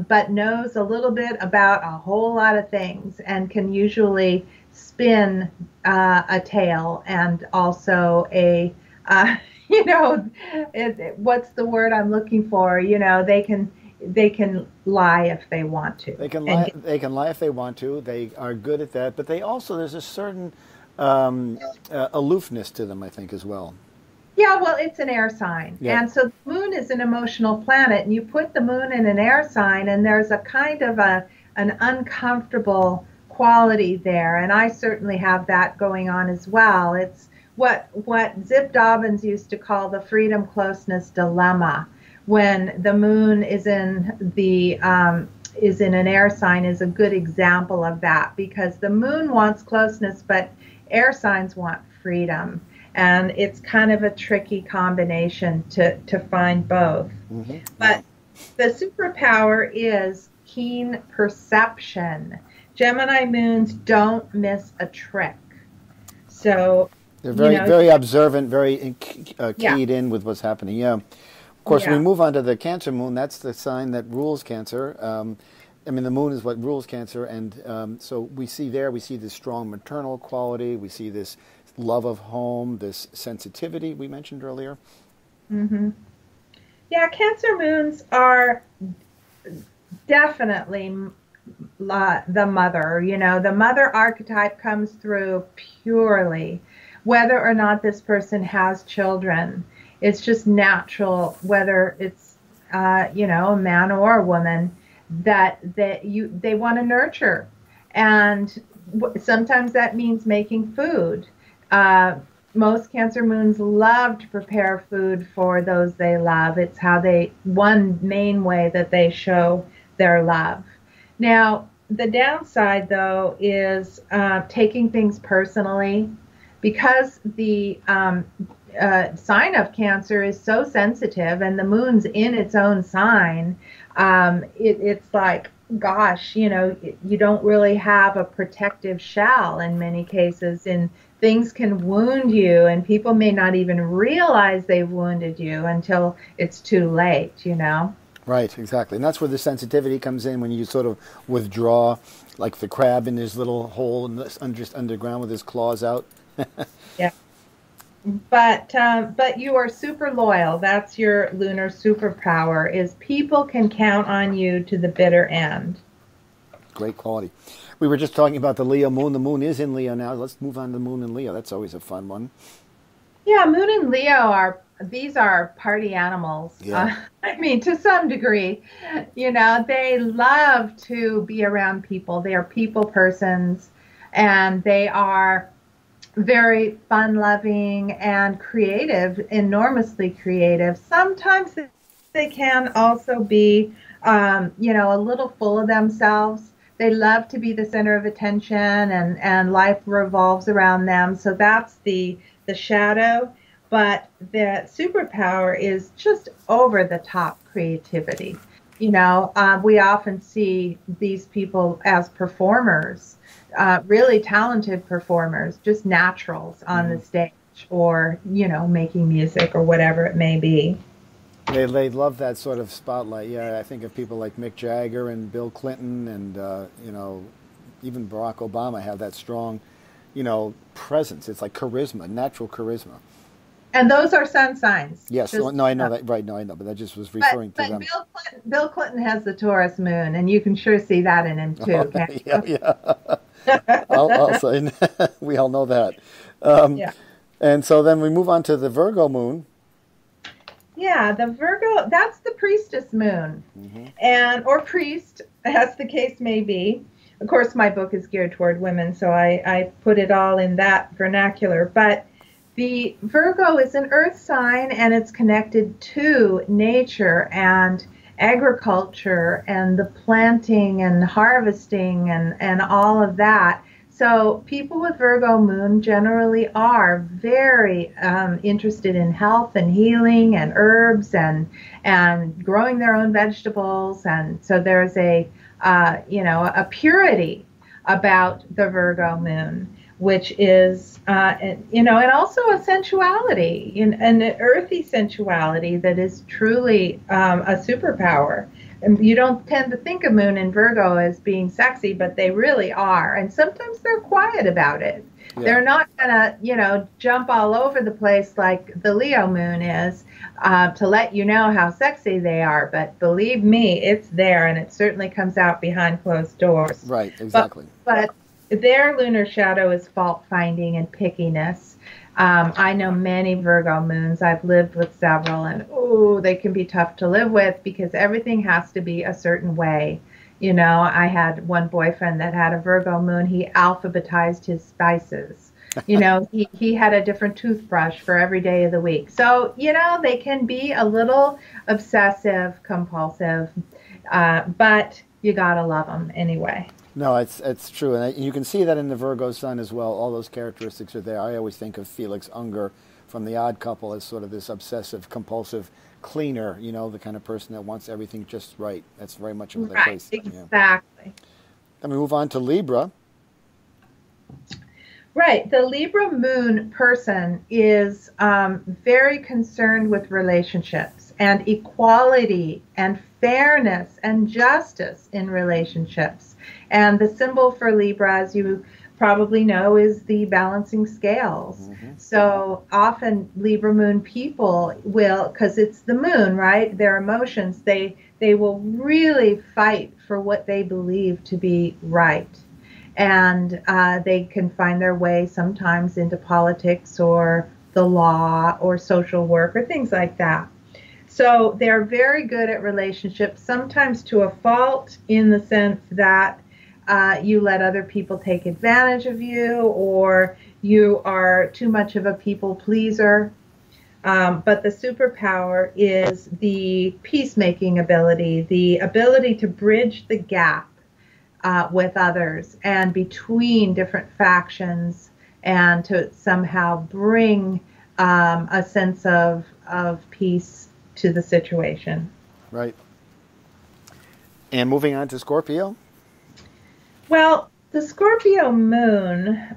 Speaker 2: but knows a little bit about a whole lot of things and can usually spin a tale and also a you know, what's the word I'm looking for? You know, they can lie if they want to.
Speaker 1: They can lie. They can lie if they want to. They are good at that. But they also, there's a certain aloofness to them, I think, as well.
Speaker 2: Yeah, well, it's an air sign, and so the moon is an emotional planet, and you put the moon in an air sign, and there's a kind of an uncomfortable quality there, and I certainly have that going on as well. It's what Zip Dobbins used to call the freedom closeness dilemma. When the moon is in an air sign is a good example of that, because the moon wants closeness, but air signs want freedom, and it's kind of a tricky combination to find both. But the superpower is keen perception. Gemini moons don't miss a trick. So
Speaker 1: they're very observant, very keyed in with what's happening. Yeah. Of course, we move on to the Cancer moon. That's the sign that rules Cancer. I mean, the moon is what rules Cancer, and so we see this strong maternal quality. We see this love of home, this sensitivity we mentioned earlier.
Speaker 2: Yeah, Cancer moons are definitely the mother. You know, the mother archetype comes through purely, whether or not this person has children. It's just natural, whether it's you know, a man or a woman, that they want to nurture, and sometimes that means making food. Most Cancer moons love to prepare food for those they love. It's one main way that they show their love. Now, the downside, though, is taking things personally. because the sign of Cancer is so sensitive, and the moon's in its own sign, it's like, gosh, you know, you don't really have a protective shell in many cases, and things can wound you, and people may not even realize they've wounded you until it's too late, you know?
Speaker 1: Right, exactly. And that's where the sensitivity comes in, when you sort of withdraw, like the crab in his little hole in just underground with his claws out.
Speaker 2: Yeah. But you are super loyal. That's your lunar superpower, is people can count on you to the bitter end.
Speaker 1: Great quality. We were just talking about the Leo moon. The moon is in Leo now. Let's move on to the moon in Leo. That's always a fun one.
Speaker 2: Yeah, moon and Leo these are party animals.
Speaker 1: Yeah.
Speaker 2: I mean, to some degree, you know, they love to be around people. They are people persons, and they are very fun-loving and creative, enormously creative. Sometimes they can also be, you know, a little full of themselves. They love to be the center of attention, and life revolves around them. So that's the shadow. But the superpower is just over-the-top creativity. You know, we often see these people as performers, really talented performers, just naturals on the stage, or, you know, making music or whatever it may be.
Speaker 1: They love that sort of spotlight. Yeah, I think of people like Mick Jagger and Bill Clinton, and you know, even Barack Obama have that strong, you know, presence. It's like charisma, natural charisma.
Speaker 2: And those are sun signs.
Speaker 1: Yes, no, I know that. Right, no, I know, but I just was referring to them.
Speaker 2: Bill Clinton has the Taurus moon, and you can sure see that in him too.
Speaker 1: Yeah, yeah. I'll say we all know that.
Speaker 2: Yeah.
Speaker 1: And so then we move on to the Virgo moon.
Speaker 2: Yeah, the Virgo, that's the priestess moon, and or priest, as the case may be. Of course, my book is geared toward women, so I put it all in that vernacular. But the Virgo is an earth sign, and it's connected to nature and agriculture and the planting and harvesting and all of that. So people with Virgo moon generally are very interested in health and healing and herbs and growing their own vegetables. And so there's a you know, a purity about the Virgo moon, which is, you know, and also a sensuality, an earthy sensuality that is truly a superpower. And you don't tend to think of Moon and Virgo as being sexy, but they really are. And sometimes they're quiet about it. Yeah. They're not going to, you know, jump all over the place like the Leo Moon is to let you know how sexy they are. But believe me, it's there, and it certainly comes out behind closed doors.
Speaker 1: Right, exactly.
Speaker 2: But their lunar shadow is fault-finding and pickiness. I know many Virgo moons. I've lived with several, and they can be tough to live with because everything has to be a certain way. You know, I had one boyfriend that had a Virgo moon. He alphabetized his spices. You know, he had a different toothbrush for every day of the week. So, you know, they can be a little obsessive, compulsive, but you gotta love them anyway.
Speaker 1: No, it's true, and you can see that in the Virgo sun as well. All those characteristics are there. I always think of Felix Unger from The Odd Couple as sort of this obsessive, compulsive cleaner. You know, the kind of person that wants everything just right. That's very much of the case.
Speaker 2: Exactly.
Speaker 1: Yeah. Then we move on to Libra.
Speaker 2: Right. The Libra moon person is very concerned with relationships and equality and fairness and justice in relationships. And the symbol for Libra, as you probably know, is the balancing scales. So often Libra moon people will, because it's the moon, right? Their emotions, they will really fight for what they believe to be right. And they can find their way sometimes into politics or the law or social work or things like that. So they're very good at relationships, sometimes to a fault, in the sense that you let other people take advantage of you, or you are too much of a people pleaser. But the superpower is the peacemaking ability, the ability to bridge the gap with others and between different factions and to somehow bring a sense of peace to the situation.
Speaker 1: Right. And moving on to Scorpio.
Speaker 2: Well, the Scorpio moon,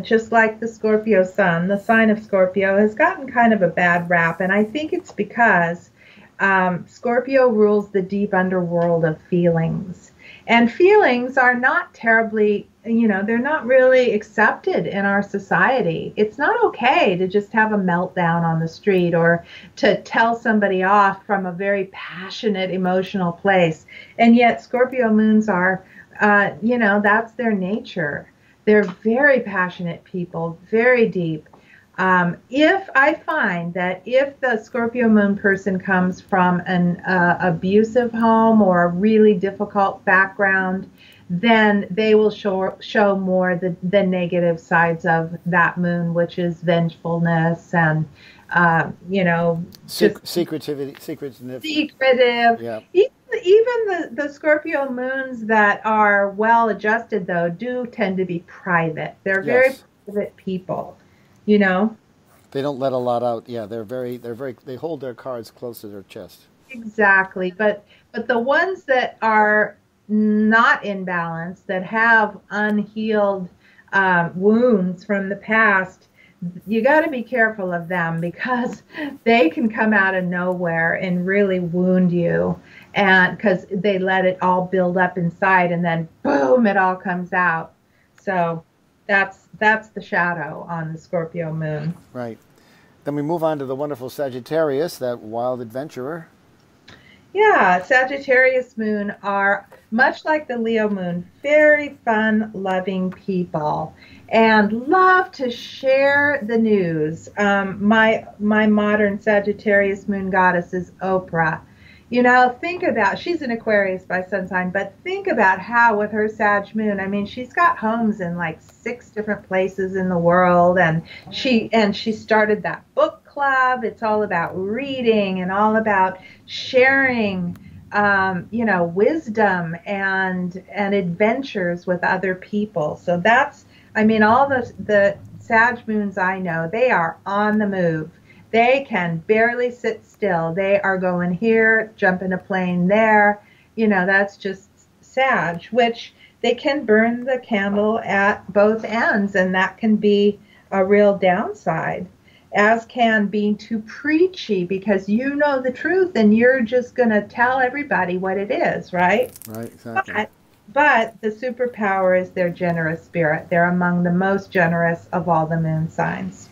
Speaker 2: just like the Scorpio sun, the sign of Scorpio has gotten kind of a bad rap, and I think it's because Scorpio rules the deep underworld of feelings. And feelings are not terribly, they're not really accepted in our society. It's not okay to just have a meltdown on the street or to tell somebody off from a very passionate, emotional place. And yet Scorpio moons are, that's their nature. They're very passionate people, very deep. If I find that if the Scorpio moon person comes from an abusive home or a really difficult background, then they will show more the negative sides of that moon, which is vengefulness and,
Speaker 1: secretive.
Speaker 2: Yeah. Even the Scorpio moons that are well adjusted, though, do tend to be private. They're very private people. They
Speaker 1: don't let a lot out. Yeah, they hold their cards close to their chest.
Speaker 2: Exactly. But the ones that are not in balance, that have unhealed wounds from the past, you got to be careful of them, because they can come out of nowhere and really wound you, and because they let it all build up inside and then boom, it all comes out. So that's the shadow on the Scorpio moon.
Speaker 1: Right. Then we move on to the wonderful Sagittarius, that wild adventurer.
Speaker 2: Yeah, Sagittarius moon are, much like the Leo moon, very fun, loving people and love to share the news. My modern Sagittarius moon goddess is Oprah. Think about, she's an Aquarius by sun sign, but think about how with her Sag moon, I mean, she's got homes in like 6 different places in the world, and she started that book club. It's all about reading and all about sharing, wisdom and adventures with other people. So that's, I mean, all the Sag moons I know, they are on the move. They can barely sit still. They are going here, jumping a plane there. That's just Sag, which they can burn the candle at both ends, and that can be a real downside, as can being too preachy, because you know the truth and you're just going to tell everybody what it is, right?
Speaker 1: Right, exactly.
Speaker 2: But the superpower is their generous spirit. They're among the most generous of all the moon signs.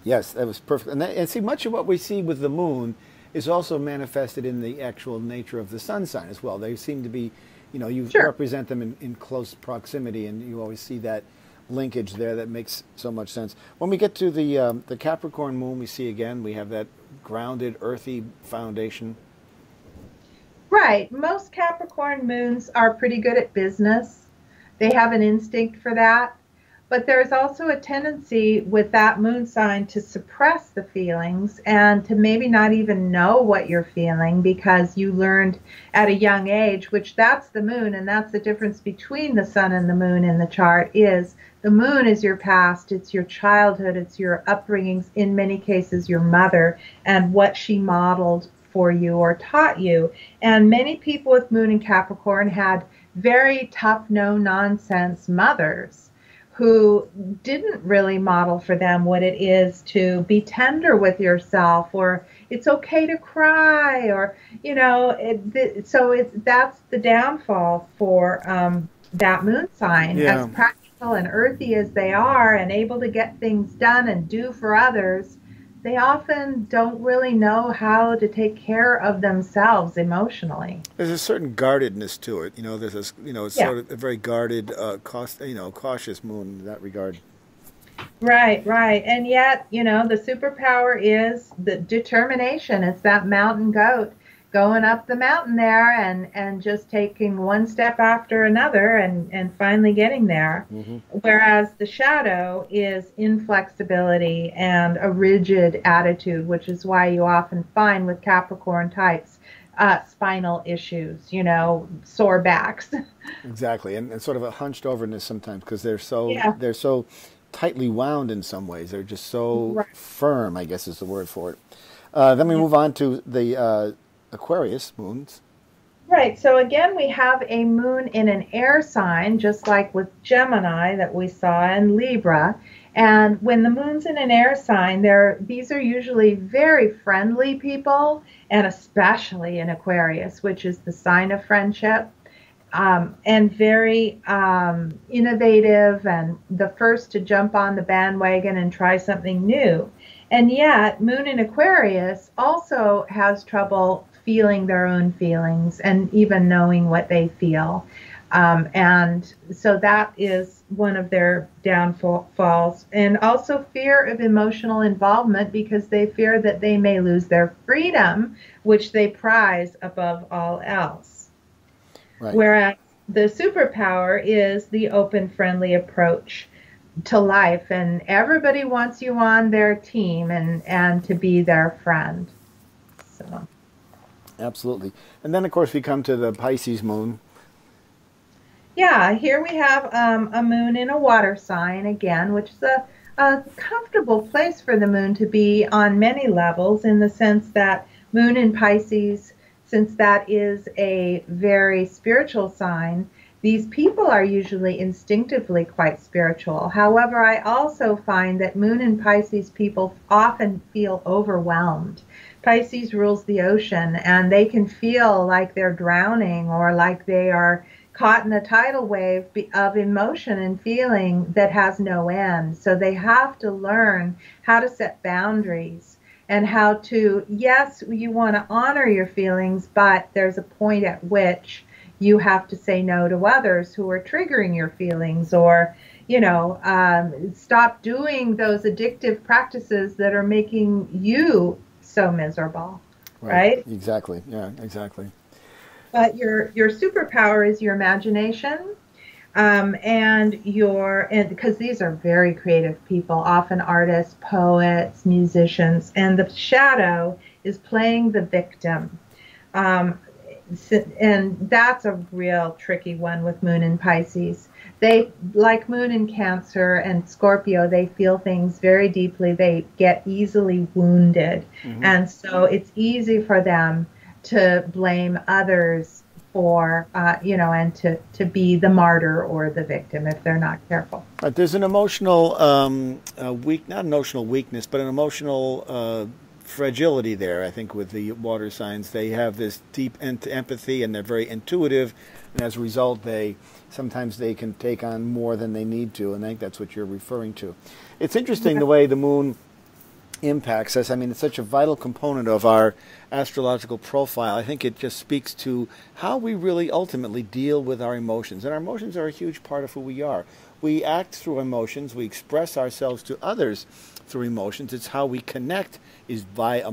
Speaker 1: Yes, that was perfect. And see, much of what we see with the moon is also manifested in the actual nature of the sun sign as well. They seem to be, you represent them in close proximity, and you always see that linkage there that makes so much sense. When we get to the Capricorn moon, we see again, we have that grounded, earthy foundation.
Speaker 2: Right. Most Capricorn moons are pretty good at business. They have an instinct for that. But there's also a tendency with that moon sign to suppress the feelings and to maybe not even know what you're feeling, because you learned at a young age, which that's the moon, and that's the difference between the sun and the moon in the chart, is the moon is your past, it's your childhood, it's your upbringings, in many cases your mother, and what she modeled for you or taught you. And many people with moon in Capricorn had very tough, no-nonsense mothers who didn't really model for them what it is to be tender with yourself, or it's okay to cry, or, that's the downfall for that moon sign.
Speaker 1: Yeah.
Speaker 2: As practical and earthy as they are and able to get things done and do for others, they often don't really know how to take care of themselves emotionally.
Speaker 1: There's a certain guardedness to it. There's it's sort of a very guarded, cautious moon in that regard.
Speaker 2: Right. And yet, the superpower is the determination. It's that mountain goat going up the mountain there and just taking one step after another and finally getting there. Mm-hmm. Whereas the shadow is inflexibility and a rigid attitude, which is why you often find with Capricorn types spinal issues, sore backs.
Speaker 1: Exactly, and sort of a hunched overness sometimes, because they're so tightly wound in some ways. They're just so
Speaker 2: Right.
Speaker 1: firm, I guess is the word for it. Then we move on to the Aquarius moons.
Speaker 2: Right. So again, we have a moon in an air sign, just like with Gemini that we saw in Libra. And when the moon's in an air sign, these are usually very friendly people, and especially in Aquarius, which is the sign of friendship, and very innovative and the first to jump on the bandwagon and try something new. And yet, Moon in Aquarius also has trouble feeling their own feelings and even knowing what they feel. And so that is one of their downfalls. And also fear of emotional involvement, because they fear that they may lose their freedom, which they prize above all else.
Speaker 1: Right.
Speaker 2: Whereas the superpower is the open, friendly approach to life, and everybody wants you on their team and to be their friend. So.
Speaker 1: Absolutely. And then, of course, we come to the Pisces moon.
Speaker 2: Yeah, here we have a moon in a water sign again, which is a comfortable place for the moon to be on many levels, in the sense that Moon in Pisces, since that is a very spiritual sign, these people are usually instinctively quite spiritual. However, I also find that Moon in Pisces people often feel overwhelmed. Pisces rules the ocean, and they can feel like they're drowning or like they are caught in a tidal wave of emotion and feeling that has no end. So they have to learn how to set boundaries and how to, yes, you want to honor your feelings, but there's a point at which you have to say no to others who are triggering your feelings, or, stop doing those addictive practices that are making you so miserable, right?
Speaker 1: Exactly. Yeah, exactly.
Speaker 2: But your superpower is your imagination, and because these are very creative people, often artists, poets, musicians, and the shadow is playing the victim. And that's a real tricky one with Moon in Pisces. They, like Moon in Cancer and Scorpio, they feel things very deeply. They get easily wounded. Mm-hmm. And so it's easy for them to blame others for, and to be the martyr or the victim if they're not careful.
Speaker 1: Right, there's an emotional, not emotional weakness, but an emotional fragility there, I think, with the water signs. They have this deep empathy, and they're very intuitive, and as a result, sometimes they can take on more than they need to, and I think that's what you're referring to. It's interesting the way the moon impacts us. I mean, it's such a vital component of our astrological profile. I think it just speaks to how we really ultimately deal with our emotions, and our emotions are a huge part of who we are. We act through emotions. We express ourselves to others through emotions. It's how we connect is via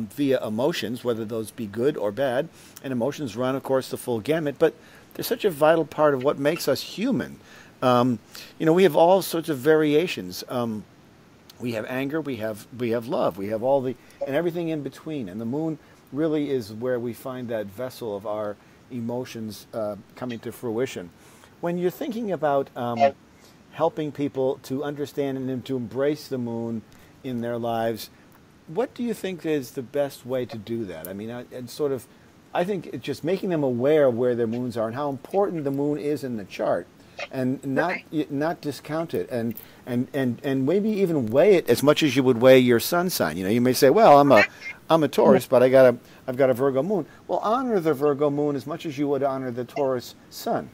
Speaker 1: emotions, whether those be good or bad. And emotions run, of course, the full gamut. But they're such a vital part of what makes us human. We have all sorts of variations. We have anger. We have love. We have and everything in between. And the moon really is where we find that vessel of our emotions coming to fruition. When you're thinking about helping people to understand and to embrace the moon in their lives, what do you think is the best way to do that? I mean, I think it's just making them aware of where their moons are and how important the moon is in the chart, and not discount it, and maybe even weigh it as much as you would weigh your sun sign. You may say, well, I'm a Taurus, but I've got a Virgo moon. Well, honor the Virgo moon as much as you would honor the Taurus sun.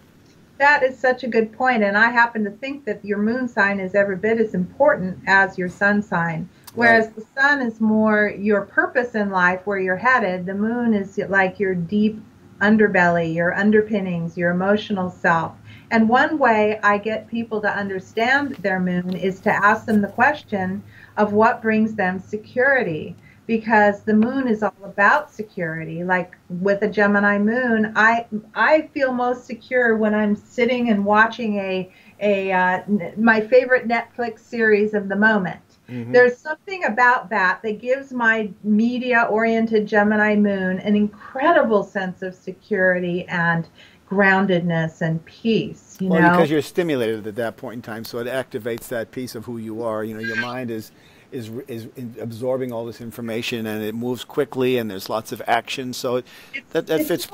Speaker 2: That is such a good point, and I happen to think that your moon sign is every bit as important as your sun sign. Whereas the sun is more your purpose in life, where you're headed. The moon is like your deep underbelly, your underpinnings, your emotional self. And one way I get people to understand their moon is to ask them the question of what brings them security. Because the moon is all about security. Like with a Gemini moon, I feel most secure when I'm sitting and watching my favorite Netflix series of the moment. Mm-hmm. There's something about that gives my media-oriented Gemini moon an incredible sense of security and groundedness and peace, you
Speaker 1: well,
Speaker 2: know?
Speaker 1: because you're stimulated at that point in time, so it activates that piece of who you are. You know, your mind is absorbing all this information, and it moves quickly, and there's lots of action. So it fits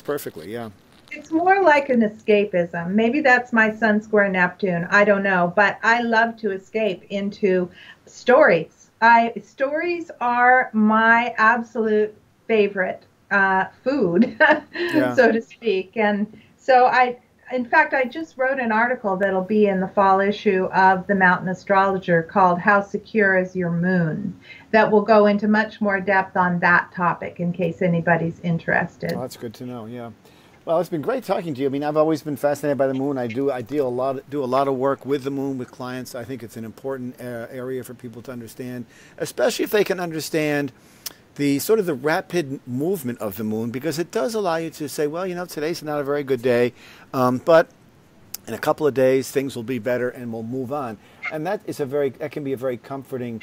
Speaker 1: perfectly. Yeah.
Speaker 2: It's more like an escapism. Maybe that's my Sun square Neptune. I don't know, but I love to escape into stories. Stories are my absolute favorite food, so to speak. And so in fact, I just wrote an article that'll be in the fall issue of the Mountain Astrologer called "How Secure is Your Moon?" that will go into much more depth on that topic in case anybody's interested.
Speaker 1: Well, that's good to know. Yeah. Well, it's been great talking to you. I mean, I've always been fascinated by the moon. I do a lot of work with the moon with clients. I think it's an important area for people to understand, especially if they can understand the sort of the rapid movement of the moon, because it does allow you to say, well, you know, today's not a very good day, but in a couple of days things will be better and we'll move on. And that can be a very comforting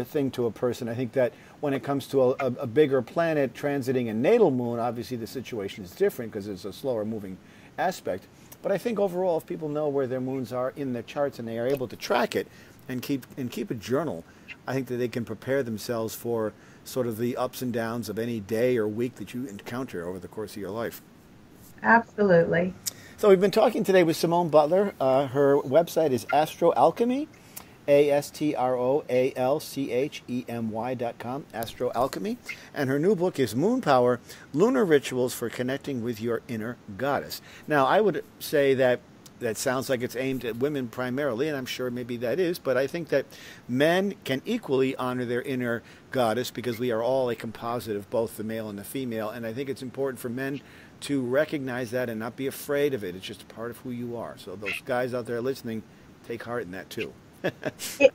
Speaker 1: thing to a person. I think that when it comes to a bigger planet transiting a natal moon, obviously the situation is different because it's a slower moving aspect. But I think overall, if people know where their moons are in their charts and they are able to track it and keep a journal, I think that they can prepare themselves for sort of the ups and downs of any day or week that you encounter over the course of your life.
Speaker 2: Absolutely.
Speaker 1: So we've been talking today with Simone Butler. Her website is astroalchemy, astroalchemy.com, astroalchemy. And her new book is Moon Power, Lunar Rituals for Connecting with Your Inner Goddess. Now, I would say that sounds like it's aimed at women primarily, and I'm sure maybe that is, but I think that men can equally honor their inner goddess because we are all a composite of both the male and the female, and I think it's important for men to recognize that and not be afraid of it. It's just a part of who you are. So those guys out there listening, take heart in that too.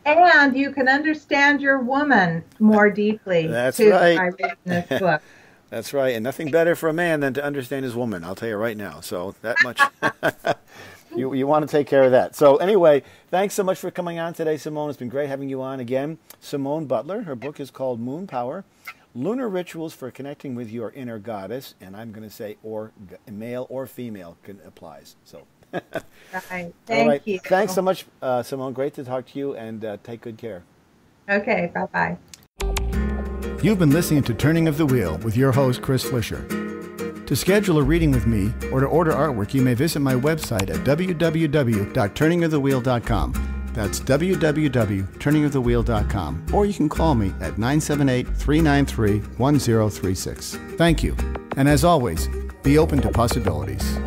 Speaker 2: And you can understand your woman more deeply.
Speaker 1: That's
Speaker 2: too,
Speaker 1: right.
Speaker 2: by reading this book.
Speaker 1: That's right, and nothing better for a man than to understand his woman, I'll tell you right now. So that much... You want to take care of that. So anyway, thanks so much for coming on today, Simone. It's been great having you on again. Simone Butler, her book is called Moon Power, Lunar Rituals for Connecting with Your Inner Goddess. And I'm going to say or male or female applies. So.
Speaker 2: Right. Thank you.
Speaker 1: Thanks so much, Simone. Great to talk to you, and take good care.
Speaker 2: Okay, bye-bye.
Speaker 3: You've been listening to Turning of the Wheel with your host, Chris Flisher. To schedule a reading with me or to order artwork, you may visit my website at www.turningofthewheel.com. That's www.turningofthewheel.com. Or you can call me at 978-393-1036. Thank you. And as always, be open to possibilities.